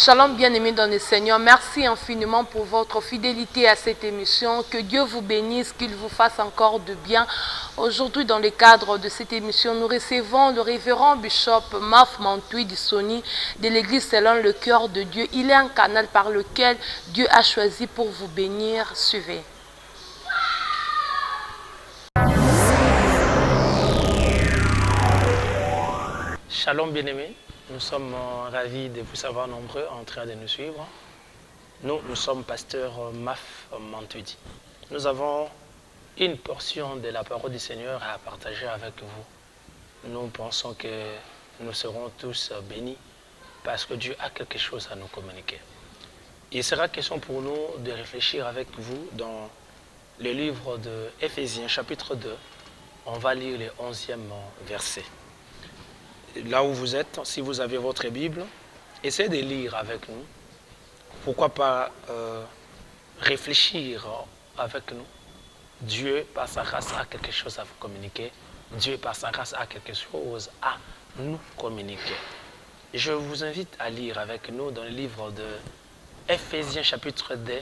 Shalom bien-aimés dans le Seigneur, merci infiniment pour votre fidélité à cette émission. Que Dieu vous bénisse, qu'il vous fasse encore de bien. Aujourd'hui, dans le cadre de cette émission, nous recevons le révérend Bishop Maf Mantoui Dissoni de l'église selon le cœur de Dieu. Il est un canal par lequel Dieu a choisi pour vous bénir. Suivez. Shalom bien-aimés, nous sommes ravis de vous savoir nombreux en train de nous suivre. Nous sommes pasteur Maf Mantoui. Nous avons une portion de la parole du Seigneur à partager avec vous. Nous pensons que nous serons tous bénis parce que Dieu a quelque chose à nous communiquer. Il sera question pour nous de réfléchir avec vous dans le livre de Éphésiens chapitre 2. On va lire le 11e verset. Là où vous êtes, si vous avez votre Bible, essayez de lire avec nous. Pourquoi pas réfléchir avec nous. Dieu, par sa grâce, a quelque chose à vous communiquer. Dieu, par sa grâce, a quelque chose à nous communiquer. Je vous invite à lire avec nous dans le livre de Éphésiens chapitre 2.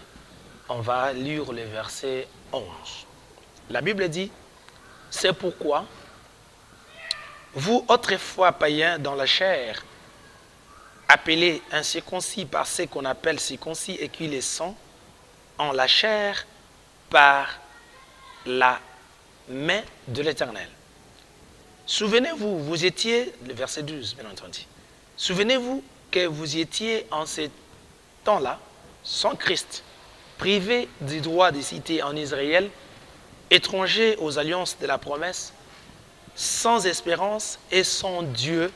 On va lire le verset 11. La Bible dit, « C'est pourquoi vous, autrefois païens dans la chair, appelés incirconcis par ce qu'on appelle circoncis et qui les sont en la chair par la main de l'Éternel. Souvenez-vous, vous étiez, le verset 12, bien entendu, souvenez-vous que vous étiez en ce temps-là, sans Christ, privés du droit de cité en Israël, étrangers aux alliances de la promesse, sans espérance et sans Dieu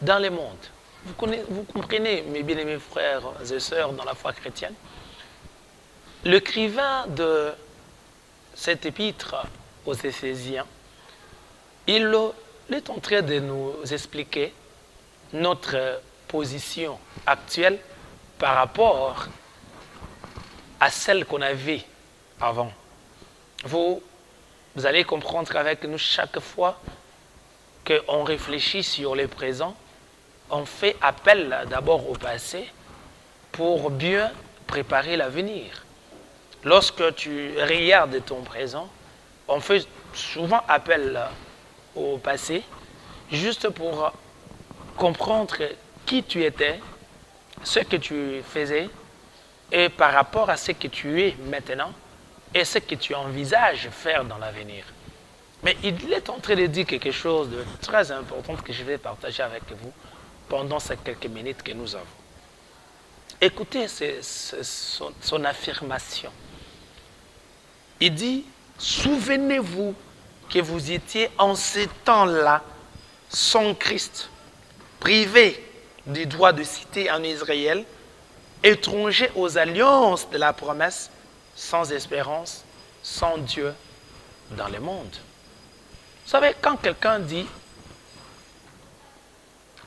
dans le monde. Vous comprenez, mes bien-aimés frères et sœurs dans la foi chrétienne, l'écrivain de cet épître aux Éphésiens, il est en train de nous expliquer notre position actuelle par rapport à celle qu'on avait avant. Vous allez comprendre avec nous chaque fois qu'on réfléchit sur le présent, on fait appel d'abord au passé pour bien préparer l'avenir. Lorsque tu regardes ton présent, on fait souvent appel au passé juste pour comprendre qui tu étais, ce que tu faisais et par rapport à ce que tu es maintenant, et ce que tu envisages faire dans l'avenir. Mais il est en train de dire quelque chose de très important que je vais partager avec vous pendant ces quelques minutes que nous avons. Écoutez son affirmation. Il dit, souvenez-vous que vous étiez en ce temps-là sans Christ, privés du droit de cité en Israël, étrangers aux alliances de la promesse, sans espérance, sans Dieu dans le monde. Vous savez, quand quelqu'un dit,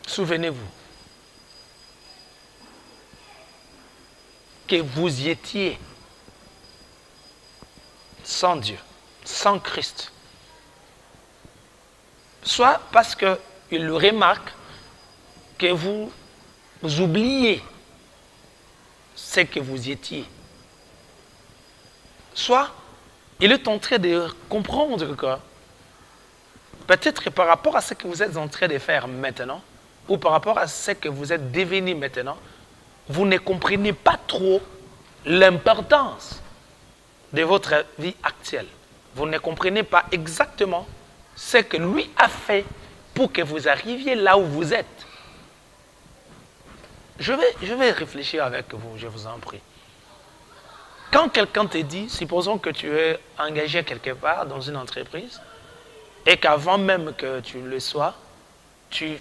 souvenez-vous que vous y étiez sans Dieu, sans Christ, soit parce qu'il remarque que vous oubliez ce que vous y étiez, soit il est en train de comprendre que peut-être par rapport à ce que vous êtes en train de faire maintenant, ou par rapport à ce que vous êtes devenu maintenant, vous ne comprenez pas trop l'importance de votre vie actuelle. Vous ne comprenez pas exactement ce que lui a fait pour que vous arriviez là où vous êtes. Je vais réfléchir avec vous, je vous en prie. Quand quelqu'un te dit, supposons que tu es engagé quelque part dans une entreprise et qu'avant même que tu le sois, tu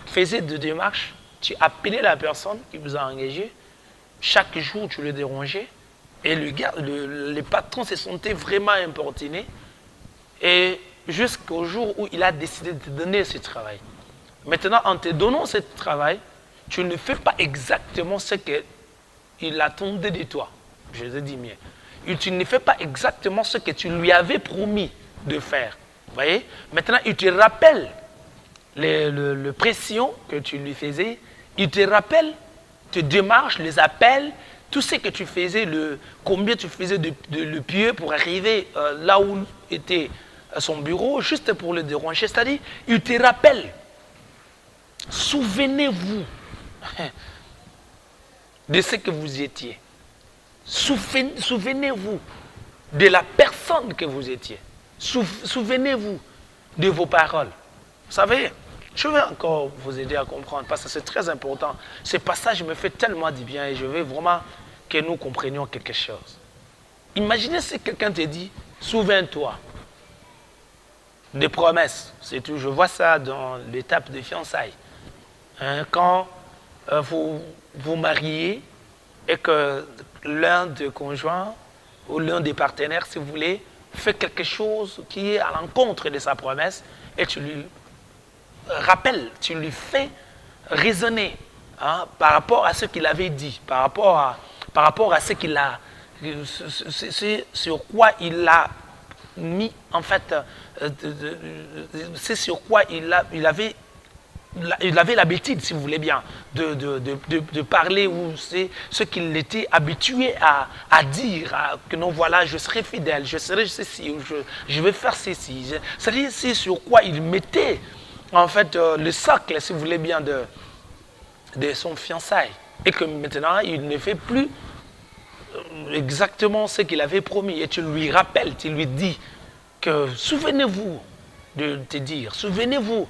faisais des démarches, tu appelais la personne qui vous a engagé, chaque jour tu le dérangeais et le patron se sentait vraiment importuné et jusqu'au jour où il a décidé de te donner ce travail. Maintenant, en te donnant ce travail, tu ne fais pas exactement ce qu'il attendait de toi. Je te dis bien. Et tu ne fais pas exactement ce que tu lui avais promis de faire. Vous voyez? Maintenant, il te rappelle les pressions que tu lui faisais. Il te rappelle tes démarches, les appels, tout ce que tu faisais, combien tu faisais le pied pour arriver là où était son bureau, juste pour le déranger. C'est-à-dire, il te rappelle. Souvenez-vous de ce que vous étiez. Souvenez-vous de la personne que vous étiez. Souvenez-vous de vos paroles. Vous savez, je vais encore vous aider à comprendre parce que c'est très important. Ce passage me fait tellement du bien et je veux vraiment que nous comprenions quelque chose. Imaginez si quelqu'un te dit, souviens-toi des promesses. C'est tout, je vois ça dans l'étape de fiançailles. Quand vous vous mariez et que l'un des conjoints ou l'un des partenaires, si vous voulez, fait quelque chose qui est à l'encontre de sa promesse et tu lui rappelles, tu lui fais raisonner par rapport à ce qu'il avait dit, par rapport à ce qu'il a, sur quoi il a mis, en fait, c'est sur quoi il avait l'habitude, si vous voulez bien, de parler, ou c'est ce qu'il était habitué à dire, que non, voilà, je serai fidèle, je serai ceci, ou je vais faire ceci. C'est sur quoi il mettait, en fait, le socle, si vous voulez bien, de son fiançailles. Et que maintenant, il ne fait plus exactement ce qu'il avait promis. Et tu lui rappelles, tu lui dis que souvenez-vous de te dire, souvenez-vous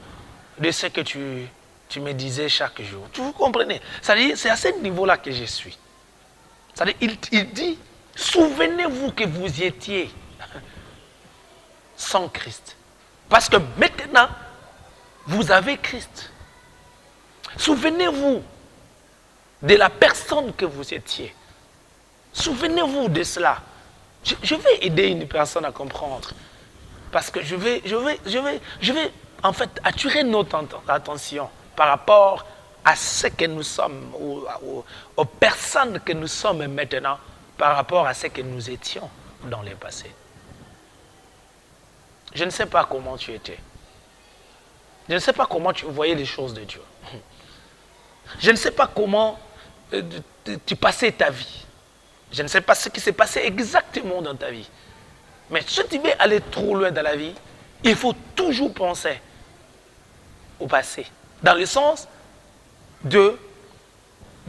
de ce que tu me disais chaque jour. Vous comprenez? C'est à ce niveau-là que je suis. Il dit, souvenez-vous que vous étiez sans Christ. Parce que maintenant, vous avez Christ. Souvenez-vous de la personne que vous étiez. Souvenez-vous de cela. Je vais aider une personne à comprendre. Parce que je vais en fait attirer notre attention par rapport à ce que nous sommes, aux personnes que nous sommes maintenant, par rapport à ce que nous étions dans le passé. Je ne sais pas comment tu étais. Je ne sais pas comment tu voyais les choses de Dieu. Je ne sais pas comment tu passais ta vie. Je ne sais pas ce qui s'est passé exactement dans ta vie. Mais si tu veux aller trop loin dans la vie, il faut toujours penser au passé. Dans le sens de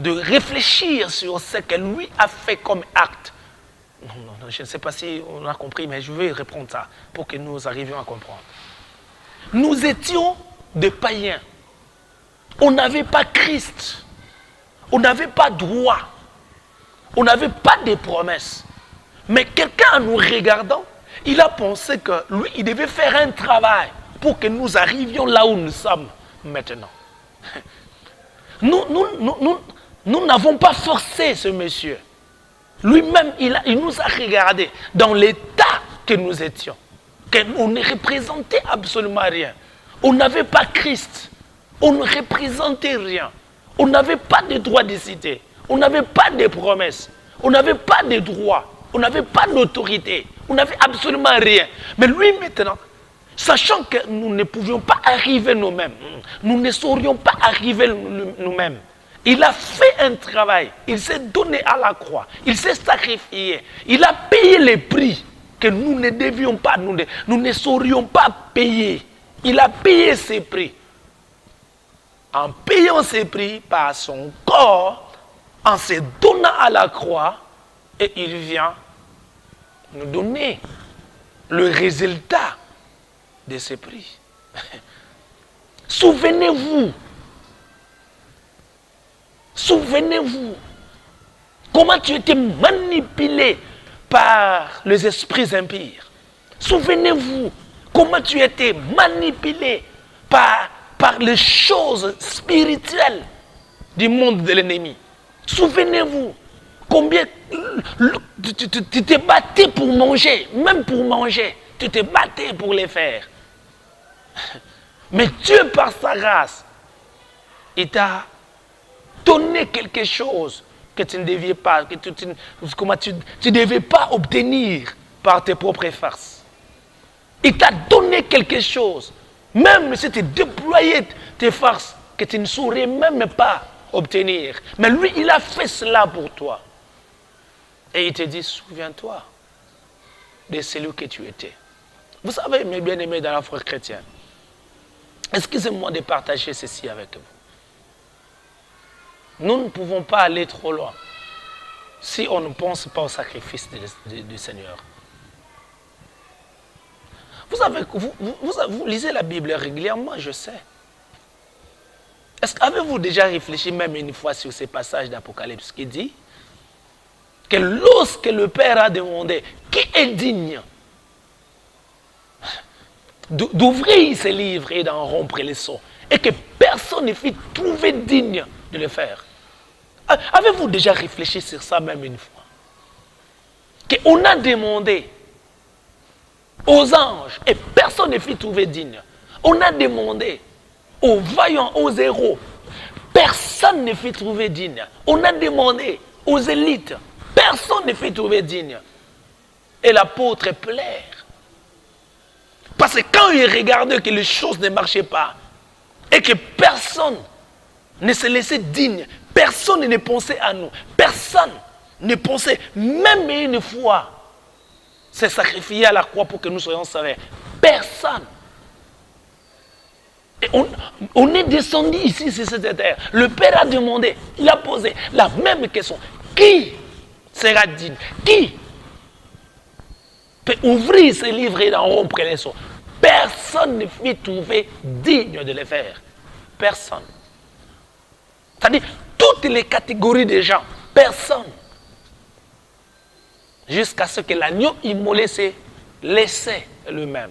réfléchir sur ce que lui a fait comme acte. Non, je ne sais pas si on a compris, mais je vais reprendre ça pour que nous arrivions à comprendre. Nous étions des païens. On n'avait pas Christ. On n'avait pas droit. On n'avait pas de promesses. Mais quelqu'un, en nous regardant, il a pensé que lui, il devait faire un travail pour que nous arrivions là où nous sommes maintenant. Nous n'avons pas forcé ce monsieur. Lui-même, il nous a regardés dans l'état que nous étions. On ne représentait absolument rien. On n'avait pas Christ. On ne représentait rien. On n'avait pas de droit de cité. On n'avait pas de promesses. On n'avait pas de droits. On n'avait pas d'autorité. On n'avait absolument rien. Mais lui maintenant, sachant que nous ne pouvions pas arriver nous-mêmes, nous ne saurions pas arriver nous-mêmes, il a fait un travail. Il s'est donné à la croix. Il s'est sacrifié. Il a payé les prix que nous ne devions pas, nous ne saurions pas payer. Il a payé ses prix. En payant ses prix par son corps, en se donnant à la croix, et il vient nous donner le résultat de ces prix. Souvenez-vous comment tu étais manipulé par les esprits impurs. Souvenez-vous comment tu étais manipulé par les choses spirituelles du monde de l'ennemi. Souvenez-vous combien tu t'es battu pour manger, même pour manger, tu t'es battu pour les faire. Mais Dieu, par sa grâce, il t'a donné quelque chose que tu ne deviez pas, que tu ne devais pas obtenir par tes propres forces. Il t'a donné quelque chose, même si tu déployais tes forces, que tu ne saurais même pas obtenir. Mais lui, il a fait cela pour toi. Et il te dit, souviens-toi de celui que tu étais. Vous savez, mes bien-aimés dans la foi chrétienne, excusez-moi de partager ceci avec vous. Nous ne pouvons pas aller trop loin si on ne pense pas au sacrifice du Seigneur. Vous savez, vous lisez la Bible régulièrement, je sais. Avez-vous déjà réfléchi même une fois sur ces passages d'Apocalypse qui dit que lorsque le Père a demandé qui est digne d'ouvrir ses livres et d'en rompre les sceaux, et que personne ne fut trouvé digne de le faire. Avez-vous déjà réfléchi sur ça même une fois? Qu'on a demandé aux anges et personne ne fut trouvé digne. On a demandé aux vaillants, aux héros, personne ne fut trouvé digne. On a demandé aux élites, personne ne fut trouvé digne. Et l'apôtre plaire. Parce que quand il regardait que les choses ne marchaient pas, et que personne ne se laissait digne, personne ne pensait à nous, personne ne pensait, même une fois, se sacrifier à la croix pour que nous soyons sauvés. Personne. Et on est descendu ici sur cette terre. Le Père a demandé, il a posé la même question. Qui sera digne? Qui peut ouvrir ses livres et en rompre les sceaux? Personne ne fut trouvé digne de le faire. Personne. C'est-à-dire, toutes les catégories de gens, personne. Jusqu'à ce que l'agneau immolé s'est laissé lui-même.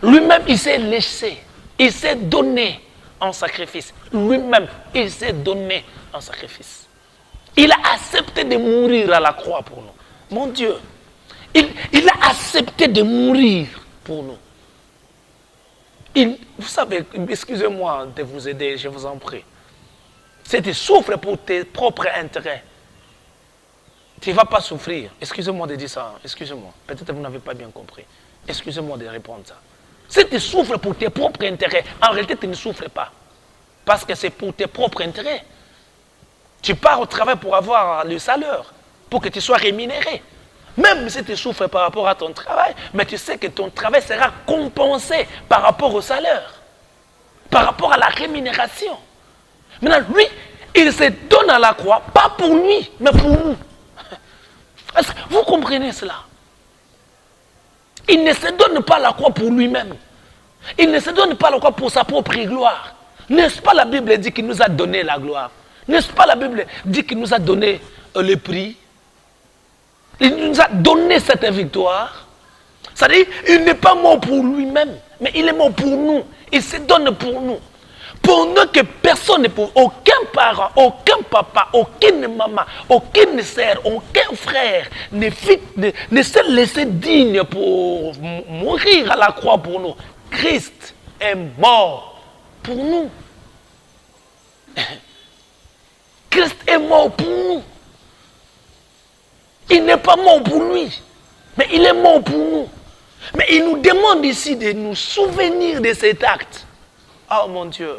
Lui-même, il s'est laissé. Il s'est donné en sacrifice. Lui-même, il s'est donné en sacrifice. Il a accepté de mourir à la croix pour nous. Mon Dieu, il a accepté de mourir pour nous. Vous savez, excusez-moi de vous aider, je vous en prie. Si tu souffres pour tes propres intérêts, tu ne vas pas souffrir. Excusez-moi de dire ça. Excusez-moi. Peut-être que vous n'avez pas bien compris. Excusez-moi de répondre ça. Si tu souffres pour tes propres intérêts, en réalité, tu ne souffres pas. Parce que c'est pour tes propres intérêts. Tu pars au travail pour avoir le salaire, pour que tu sois rémunéré. Même si tu souffres par rapport à ton travail, mais tu sais que ton travail sera compensé par rapport au salaire, par rapport à la rémunération. Maintenant, lui, il se donne à la croix, pas pour lui, mais pour nous. Est-ce que vous comprenez cela? Il ne se donne pas la croix pour lui-même. Il ne se donne pas la croix pour sa propre gloire. N'est-ce pas la Bible dit qu'il nous a donné la gloire? N'est-ce pas la Bible dit qu'il nous a donné le prix? Il nous a donné cette victoire. C'est-à-dire, il n'est pas mort pour lui-même, mais il est mort pour nous. Il se donne pour nous. Pour nous que personne ne peut, aucun parent, aucun papa, aucune maman, aucune sœur, aucun frère ne se laisser digne pour mourir à la croix pour nous. Christ est mort pour nous. Christ est mort pour nous. Il n'est pas mort pour lui, mais il est mort pour nous. Mais il nous demande ici de nous souvenir de cet acte. Oh mon Dieu.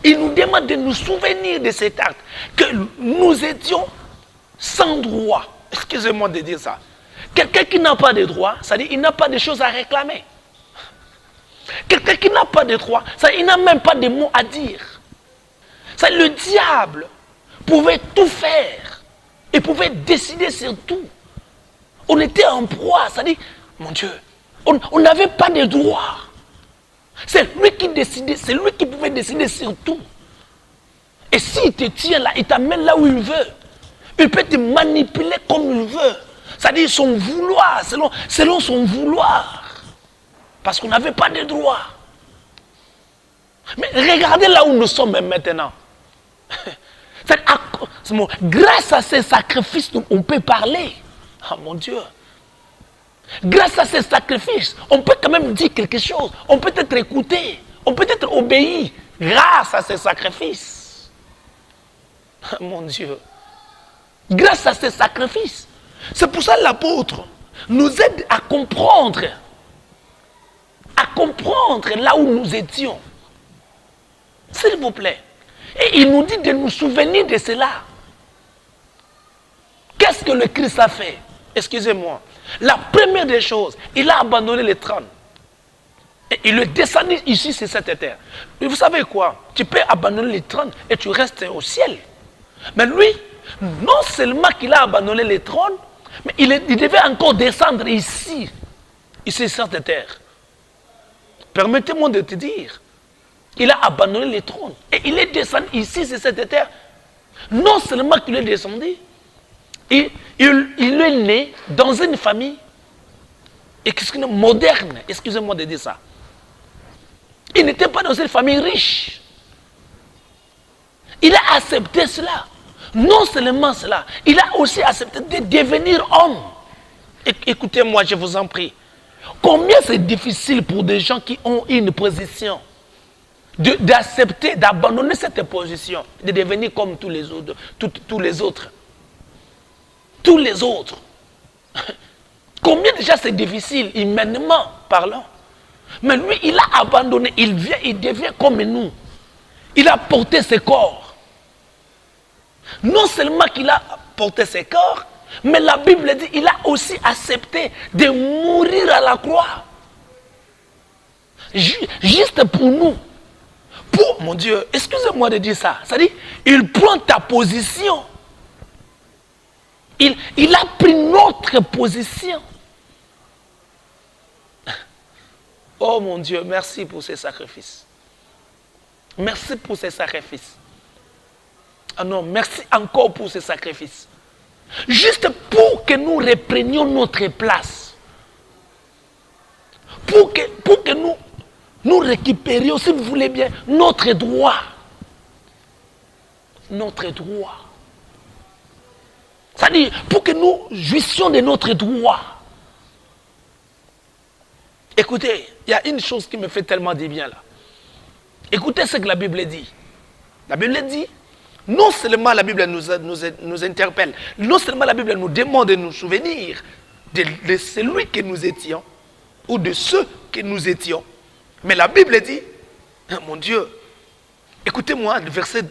Il nous demande de nous souvenir de cet acte. Que nous étions sans droit. Excusez-moi de dire ça. Quelqu'un qui n'a pas de droit, c'est-à-dire qu'il n'a pas de choses à réclamer. Quelqu'un qui n'a pas de droit, c'est-à-dire qu'il n'a même pas de mots à dire. C'est-à-dire le diable pouvait tout faire. Il pouvait décider sur tout. On était en proie, c'est-à-dire, mon Dieu, on n'avait pas de droit. C'est lui qui décidait, c'est lui qui pouvait décider sur tout. Et s'il te tient là, il t'amène là où il veut. Il peut te manipuler comme il veut. C'est-à-dire son vouloir, selon son vouloir. Parce qu'on n'avait pas de droit. Mais regardez là où nous sommes maintenant. Grâce à ces sacrifices, on peut parler. Ah mon Dieu. Grâce à ces sacrifices, on peut quand même dire quelque chose. On peut être écouté. On peut être obéi. Grâce à ces sacrifices. Ah mon Dieu. Grâce à ces sacrifices. C'est pour ça que l'apôtre nous aide à comprendre. À comprendre là où nous étions. S'il vous plaît. Et il nous dit de nous souvenir de cela. Qu'est-ce que le Christ a fait? Excusez-moi. La première des choses, il a abandonné les trônes. Et il est descendu ici sur cette terre. Et vous savez quoi? Tu peux abandonner les trônes et tu restes au ciel. Mais lui, non seulement qu'il a abandonné les trônes, mais il devait encore descendre ici sur cette terre. Permettez-moi de te dire, il a abandonné les trônes et il est descendu ici sur cette terre. Non seulement qu'il est descendu, il est né dans une famille moderne, excusez-moi de dire ça. Il n'était pas dans une famille riche. Il a accepté cela. Non seulement cela, il a aussi accepté de devenir homme. Écoutez-moi, je vous en prie. Combien c'est difficile pour des gens qui ont une position d'accepter, d'abandonner cette position, de devenir comme tous les autres. Tous les autres. Tous les autres. Combien déjà c'est difficile, humainement parlant. Mais lui, il a abandonné, il devient comme nous. Il a porté ses corps. Non seulement qu'il a porté ses corps, mais la Bible dit qu'il a aussi accepté de mourir à la croix. Juste pour nous. Pour, mon Dieu, excusez-moi de dire ça. C'est-à-dire, il prend ta position. Il a pris notre position. Oh mon Dieu, merci pour ces sacrifices. Merci pour ces sacrifices. Ah non, merci encore pour ces sacrifices. Juste pour que nous reprenions notre place. Pour que nous récupérions, si vous voulez bien, notre droit. Notre droit. C'est-à-dire, pour que nous jouissions de notre droit. Écoutez, il y a une chose qui me fait tellement du bien là. Écoutez ce que la Bible dit. La Bible dit, non seulement la Bible nous interpelle, non seulement la Bible nous demande de nous souvenir de celui que nous étions, ou de ceux que nous étions, mais la Bible dit, mon Dieu, écoutez-moi, le verset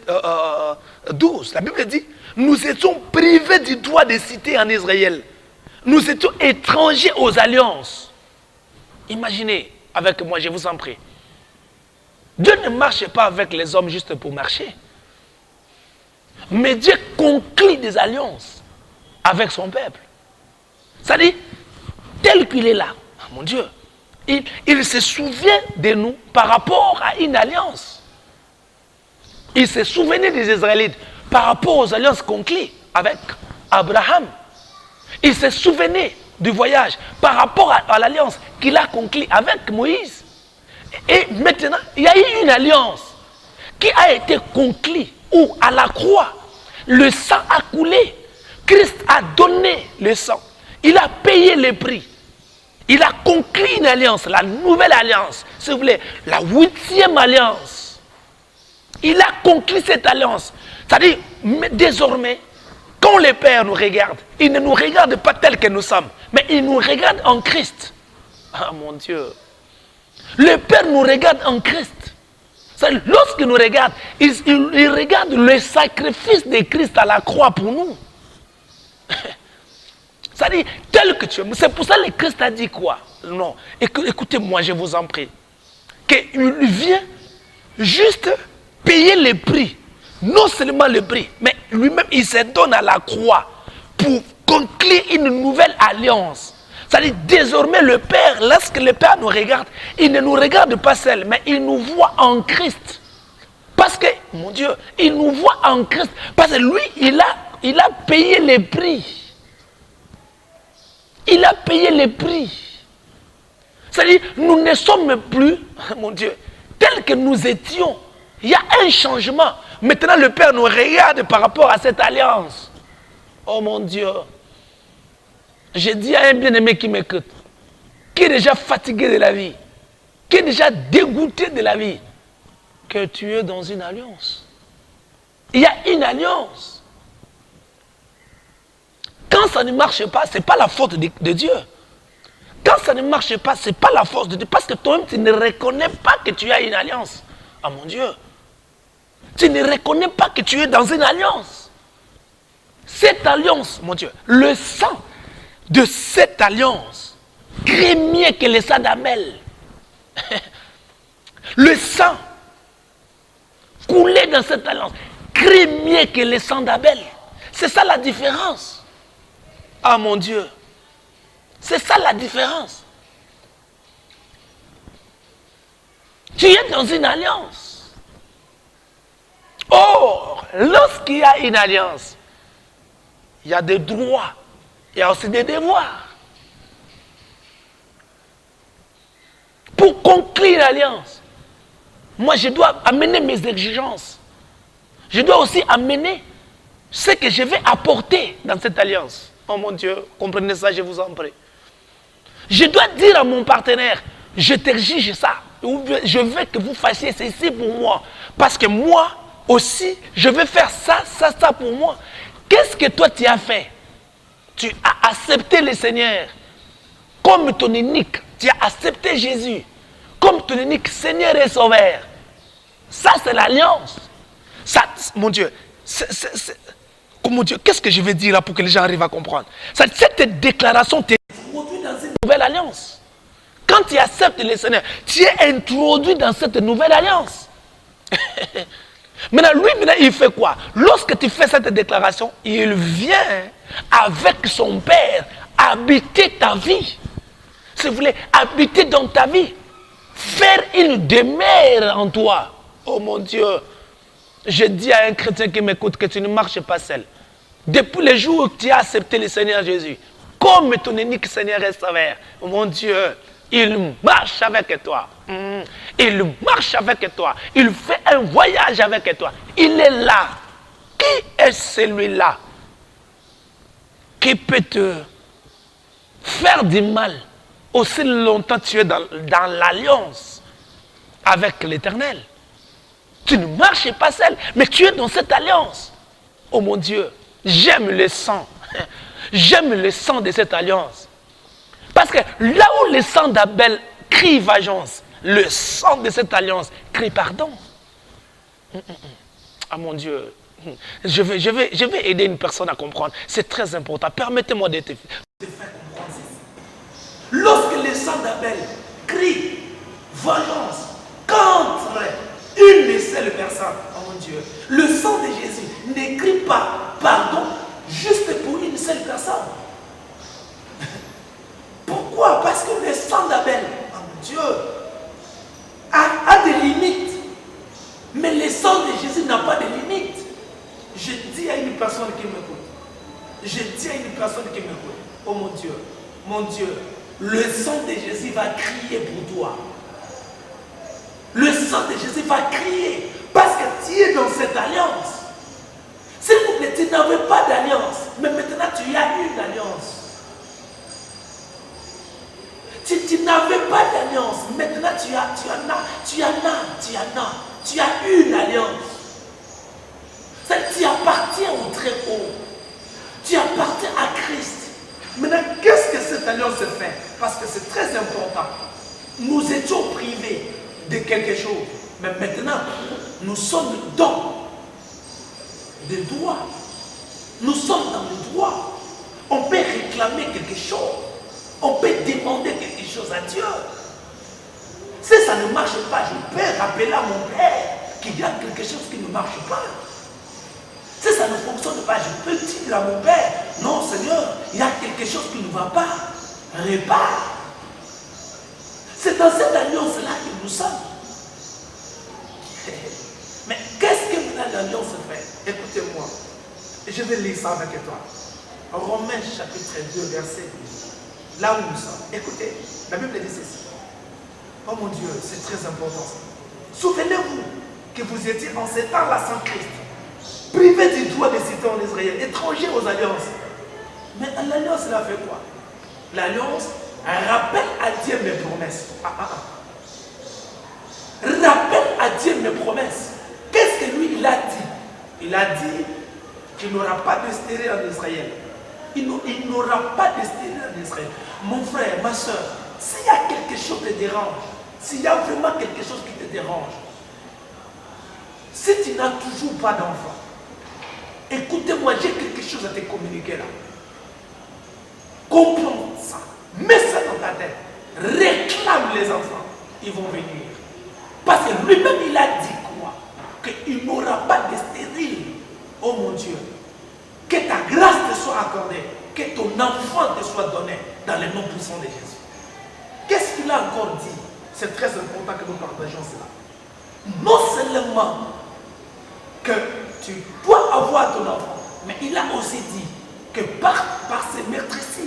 12, la Bible dit, nous étions privés du droit de cité en Israël. Nous étions étrangers aux alliances. Imaginez avec moi, je vous en prie. Dieu ne marche pas avec les hommes juste pour marcher. Mais Dieu conclut des alliances avec son peuple. C'est-à-dire, tel qu'il est là, mon Dieu, il se souvient de nous par rapport à une alliance. Il se souvenait des Israélites par rapport aux alliances conclues avec Abraham. Il se souvenait du voyage par rapport à l'alliance qu'il a conclue avec Moïse. Et maintenant, il y a eu une alliance qui a été conclue où à la croix, le sang a coulé. Christ a donné le sang. Il a payé le prix. Il a conclu une alliance, la nouvelle alliance, si vous voulez, la 8e alliance. Il a conclu cette alliance. C'est-à-dire, désormais, quand le Père nous regarde, il ne nous regarde pas tel que nous sommes, mais il nous regarde en Christ. Ah mon Dieu. Le Père nous regarde en Christ. Lorsqu'il nous regarde, il regarde le sacrifice de Christ à la croix pour nous. C'est-à-dire, tel que tu es. C'est pour ça que le Christ a dit quoi? Non. Écoutez-moi, je vous en prie. Qu'il vient juste payer le prix. Non seulement le prix, mais lui-même, il se donne à la croix pour conclure une nouvelle alliance. C'est-à-dire, désormais, le Père, lorsque le Père nous regarde, il ne nous regarde pas seul, mais il nous voit en Christ. Parce que, mon Dieu, il nous voit en Christ. Parce que lui, il a payé le prix. Il a payé le prix. C'est-à-dire, nous ne sommes plus, mon Dieu, tels que nous étions. Il y a un changement. Maintenant, le Père nous regarde par rapport à cette alliance. Oh mon Dieu. J'ai dit à un bien-aimé qui m'écoute, qui est déjà fatigué de la vie, qui est déjà dégoûté de la vie, que tu es dans une alliance. Il y a une alliance. Quand ça ne marche pas, ce n'est pas la faute de Dieu. Quand ça ne marche pas, ce n'est pas la faute de Dieu. Parce que toi-même, tu ne reconnais pas que tu as une alliance. Ah mon Dieu. Tu ne reconnais pas que tu es dans une alliance. Cette alliance, mon Dieu, le sang de cette alliance crée mieux que le sang d'Abel. Le sang coulé dans cette alliance crée mieux que le sang d'Abel. C'est ça la différence. Ah mon Dieu. C'est ça la différence. Tu es dans une alliance. Or, lorsqu'il y a une alliance, il y a des droits, il y a aussi des devoirs. Pour conclure l'alliance, moi je dois amener mes exigences. Je dois aussi amener ce que je vais apporter dans cette alliance. Oh mon Dieu, comprenez ça, je vous en prie. Je dois dire à mon partenaire, je t'exige ça. Je veux que vous fassiez ceci pour moi. Parce que moi aussi, je vais faire ça, ça, ça pour moi. Qu'est-ce que toi tu as fait? Tu as accepté le Seigneur comme ton unique. Tu as accepté Jésus comme ton unique Seigneur et Sauveur. Ça, c'est l'alliance. Ça, mon Dieu, mon Dieu, qu'est-ce que je vais dire là pour que les gens arrivent à comprendre? Cette déclaration t'est introduite dans une nouvelle alliance. Quand tu acceptes le Seigneur, tu es introduit dans cette nouvelle alliance. Maintenant, il fait quoi? Lorsque tu fais cette déclaration, il vient avec son Père habiter ta vie. Si vous voulez, habiter dans ta vie. Faire une demeure en toi. Oh mon Dieu. Je dis à un chrétien qui m'écoute que tu ne marches pas seul. Depuis le jour où tu as accepté le Seigneur Jésus, comme ton unique Seigneur et Sauveur, oh mon Dieu, il marche avec toi. Il marche avec toi. Il fait un voyage avec toi. Il est là. Qui est celui-là qui peut te faire du mal aussi longtemps que tu es dans l'alliance avec l'Éternel? Tu ne marches pas seul, mais tu es dans cette alliance. Oh mon Dieu, j'aime le sang. J'aime le sang de cette alliance. Parce que là où le sang d'Abel crie vengeance, le sang de cette alliance crie pardon. Ah mon Dieu, je vais aider une personne à comprendre. C'est très important. Permettez-moi de te faire comprendre ceci. Lorsque le sang d'Abel crie vengeance contre une seule personne, oh mon Dieu, le sang de Jésus ne crie pas pardon juste pour une seule personne. Pourquoi? Parce que le sang d'Abel, oh mon Dieu, a des limites. Mais le sang de Jésus n'a pas de limites. Je dis à une personne qui m'écoute, oh mon Dieu, le sang de Jésus va crier pour toi. Le sang de Jésus va crier parce que tu es dans cette alliance. S'il vous plaît, tu n'avais pas d'alliance, mais maintenant tu as une alliance. Tu n'avais pas d'alliance, maintenant tu as une alliance. Tu appartiens au très haut. Tu appartiens à Christ. Maintenant, qu'est-ce que cette alliance fait? Parce que c'est très important. Nous étions privés de quelque chose, mais maintenant, nous sommes dans des droits. Nous sommes dans le droit. On peut réclamer quelque chose. On peut demander quelque chose à Dieu. Si ça ne marche pas, je peux rappeler à mon Père qu'il y a quelque chose qui ne marche pas. Si ça ne fonctionne pas, je peux dire à mon Père, non Seigneur, il y a quelque chose qui ne va pas. Répare. C'est dans cette alliance-là que nous sommes. Mais qu'est-ce que l'alliance fait? Écoutez-moi. Je vais lire ça avec toi. Romains chapitre 2, verset 12. Là où nous sommes. Écoutez, la Bible dit ceci. Oh mon Dieu, c'est très important. Souvenez-vous que vous étiez en ces temps-là sans Christ, privés du droit de citer en Israël, étrangers aux alliances. Mais l'alliance, elle a fait quoi? L'alliance rappelle à Dieu mes promesses. Rappelle à Dieu mes promesses. Qu'est-ce que lui, il a dit? Il a dit qu'il n'aura pas de stérile en Israël. Il n'aura pas de stérile en Israël. Mon frère, ma soeur, s'il y a quelque chose qui te dérange, s'il y a vraiment quelque chose qui te dérange, Si tu n'as toujours pas d'enfant, écoutez-moi, j'ai quelque chose à te communiquer là. Comprends ça. Mets ça dans ta tête. Réclame les enfants. Ils vont venir. Parce que lui-même, il a dit quoi? Qu'il n'aura pas de stérile. Oh mon Dieu. Que ta grâce te soit accordée. Que ton enfant te soit donné dans le nom puissant de Jésus. Qu'est-ce qu'il a encore dit? C'est très important que nous partagions cela. Non seulement que tu dois avoir ton enfant, mais il a aussi dit que par ses maîtresses,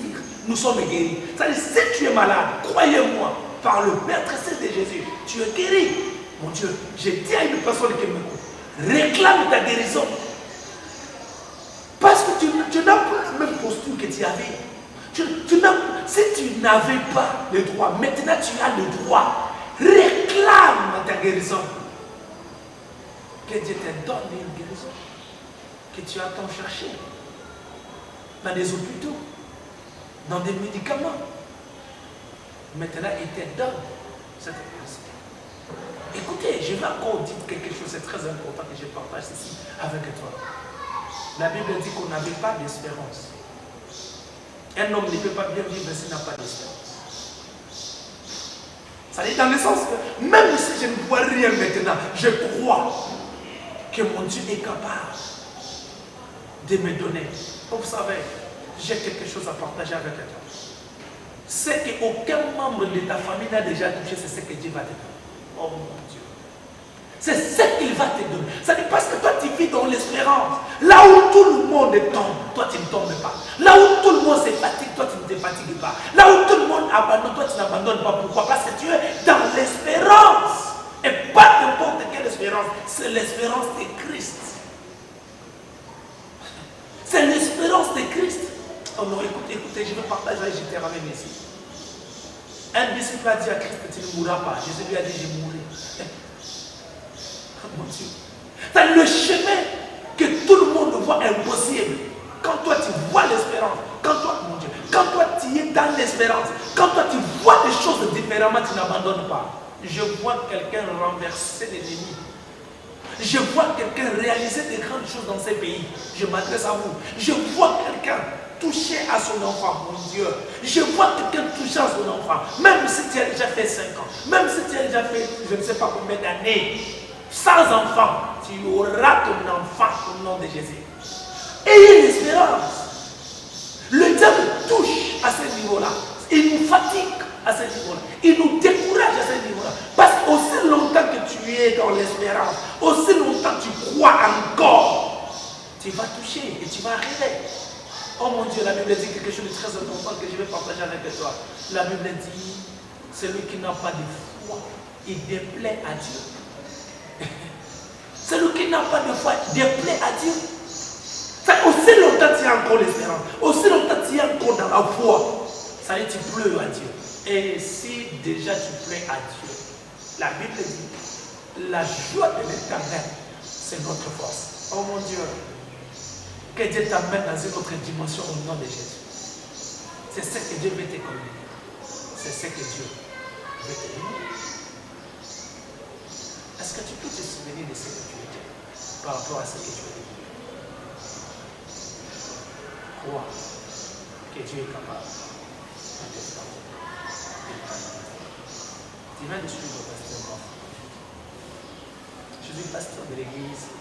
nous sommes guéris. C'est-à-dire, si tu es malade, croyez-moi, par le maîtresses de Jésus, tu es guéri. Mon Dieu, je dis à une personne qui m'écoute, réclame ta guérison. Parce que tu n'as pas la même posture que tu avais. Si tu n'avais pas le droit, maintenant tu as le droit. Réclame ta guérison. Que Dieu te donne une guérison. Que tu as tant cherché. Dans des hôpitaux. Dans des médicaments. Maintenant, il te donne cette guérison. Écoutez, je vais encore dire quelque chose, c'est très important que je partage ici avec toi. La Bible dit qu'on n'avait pas d'espérance. Un homme ne peut pas bien vivre s'il n'a pas d'espérance. Ça dit dans le sens que même si je ne vois rien maintenant, je crois que mon Dieu est capable de me donner. Vous savez, j'ai quelque chose à partager avec toi. C'est qu'aucun membre de ta famille n'a déjà touché, c'est ce que Dieu va te donner. Oh mon Dieu. C'est ce qu'il va te donner. Ça dit parce que toi tu vis dans l'espérance. Là où tout le monde tombe, toi tu ne tombes pas. Là où tout le monde se fatigue, toi tu ne te fatigues pas. Là où tout le monde abandonne, toi tu n'abandonnes pas. Pourquoi? Parce que tu es dans l'espérance. Et pas n'importe quelle espérance. C'est l'espérance de Christ. C'est l'espérance de Christ. Oh non, écoutez, je vais partager et je termine ici. Un disciple a dit à Christ que tu ne mourras pas. Jésus lui a dit, je mourrai. Mon Dieu. C'est le chemin que tout le monde voit impossible. Quand toi tu vois l'espérance, quand toi, mon Dieu, quand toi tu es dans l'espérance, quand toi tu vois des choses différemment, tu n'abandonnes pas. Je vois quelqu'un renverser l'ennemi. Je vois quelqu'un réaliser des grandes choses dans ces pays. Je m'adresse à vous. Je vois quelqu'un toucher à son enfant, mon Dieu. Je vois quelqu'un toucher à son enfant. Même si tu as déjà fait 5 ans, même si tu as déjà fait je ne sais pas combien d'années, sans enfant, tu auras ton enfant au nom de Jésus. Ayez l'espérance. Le diable touche à ce niveau-là. Il nous fatigue à ce niveau-là. Il nous décourage à ce niveau-là. Parce qu'aussi longtemps que tu es dans l'espérance, aussi longtemps que tu crois encore, tu vas toucher et tu vas arriver. Oh mon Dieu, la Bible dit quelque chose de très important que je vais partager avec toi. La Bible dit, celui qui n'a pas de foi, il déplaît à Dieu. Celui qui n'a pas de foi déplaît à Dieu. Aussi longtemps tu as encore l'espérance, aussi longtemps tu es encore dans la foi, ça veut dire tu pleues à Dieu. Et si déjà tu plais à Dieu, la Bible dit, la joie de l'Éternel, c'est notre force. Oh mon Dieu, que Dieu t'amène dans une autre dimension au nom de Jésus. C'est ce que Dieu veut te communiquer. C'est ce que Dieu veut te dire. Est-ce que tu peux te souvenir de ce que tu étais par rapport à ce que tu as dit? Crois que Dieu est capable de te faire. Tu viens de suivre le pasteur Goff. Je suis pasteur de l'église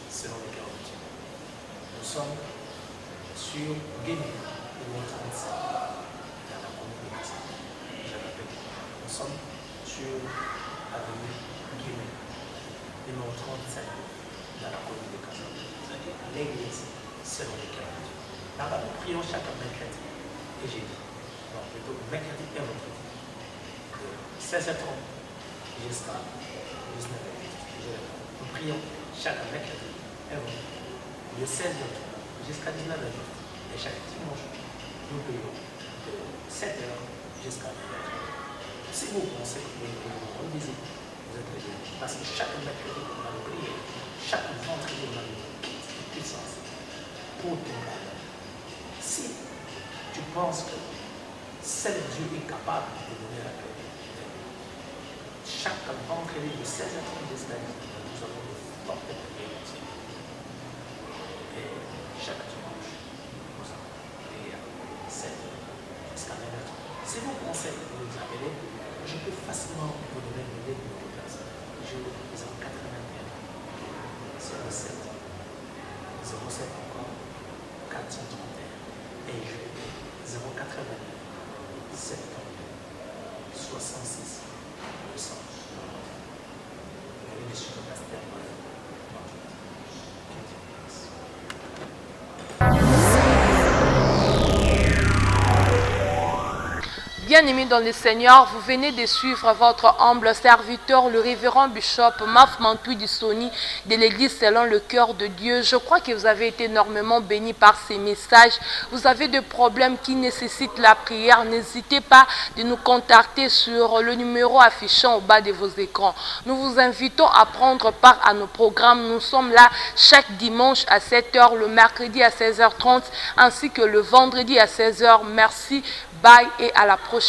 selon le cœur de Dieu. Nous sommes sur Guinée, numéro 35, dans la commune de Gaza. Je répète, nous sommes sur avenue Guinée, numéro 35, dans la commune de Gaza. C'est-à-dire l'église selon le cœur de Dieu. Là-bas, nous prions chaque mercredi et jeudi. Non, plutôt mercredi et vendredi. De 16h30 jusqu'à 19h. Nous prions chaque mercredi et vendredi. De 16h30 jusqu'à 19h. Et chaque dimanche, nous prions de 7h jusqu'à 9h. Si vous pensez que vous voulez nous rendre visite, vous êtes les bienvenus. Parce que chaque mercredi, on a prié. Chaque vendredi, on a une puissance pour ton malheur. Si tu penses que seul Dieu est capable de te donner la paix, chaque vendredi de 16h30 jusqu'à 19h, nous avons portez prier Dieu. Et chaque dimanche, nous allons prier à 7 heures jusqu'à 9 heures. Si vous pensez que vous nous appelez, je peux facilement vous donner le numéro de personne. Je vous 081 07 encore 431 et je 089 72 66 200. Et je suis le pasteur. Bien-aimés dans le Seigneur, vous venez de suivre votre humble serviteur, le révérend bishop Maf Mantoui Dissoni de l'église selon le cœur de Dieu. Je crois que vous avez été énormément bénis par ces messages. Vous avez des problèmes qui nécessitent la prière. N'hésitez pas de nous contacter sur le numéro affichant au bas de vos écrans. Nous vous invitons à prendre part à nos programmes. Nous sommes là chaque dimanche à 7 h, le mercredi à 16 h 30 ainsi que le vendredi à 16 h. Merci, bye et à la prochaine.